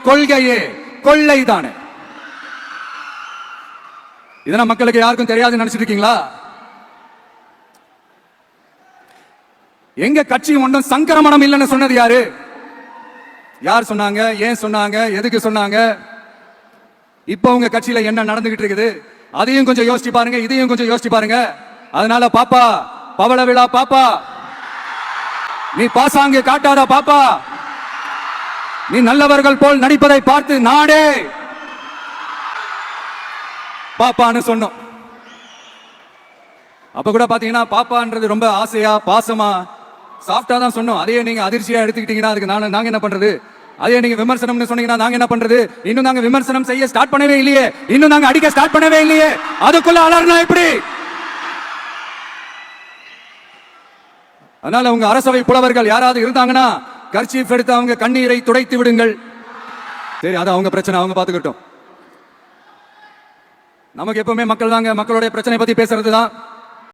கொள்கையே கொள்ளைதானே. இதெல்லாம் மக்களுக்கு யாருக்கும் தெரியாதுன்னு நினைச்சிட்டு இருக்கீங்களா? எங்க கட்சி ஒன்றும் சங்கரமணம் இல்லைன்னு சொன்னது யாரு? யார் சொன்னாங்க? ஏன் சொன்னாங்க? எதுக்கு சொன்னாங்க? இப்ப உங்க கட்சியில என்ன நடந்துகிட்டு இருக்குது அதையும் கொஞ்சம் யோசிச்சு பாருங்க, இதையும் கொஞ்சம் யோசிச்சு பாருங்க. அதனால பாப்பா, பவள விழா பாப்பா, நீ பாசாங்கு காட்டாத பாப்பா, நீ நல்லவர்கள் போல் நடிப்பதை பார்த்து நாடே பாப்பான்னு சொன்னோம். அப்ப கூட பாத்தீங்கன்னா பாப்பான்றது ரொம்ப ஆசையா பாசமா சாஃப்டா தான் சொன்னோம். அதையே நீங்க அதிர்ச்சியா எடுத்துக்கிட்டீங்கன்னா அதுக்கு நாங்க என்ன பண்றது? அதே நீங்க விமர்சனம்னு சொன்னீங்கன்னா நாங்க என்ன பண்றது? இன்னும் நாங்க விமர்சனம் செய்ய ஸ்டார்ட் பண்ணவே இல்லையே, இன்னும் நாங்க அடிக்க ஸ்டார்ட் பண்ணவே இல்லையே, அதுக்குள்ள அலர்னா எப்படி? அதனால உங்க அரசவை புலவர்கள் யாராவது இருந்தாங்கன்னா கர்ச்சீஃப் எடுத்து அவங்க கண்ணீரை துடைத்து விடுங்கள். சரி, அது அவங்க பிரச்சனை, அவங்க பாத்துக்கிட்டோம். நமக்கு எப்பவுமே மக்கள் தாங்க, மக்களுடைய பிரச்சனை பத்தி பேசுறது தான்.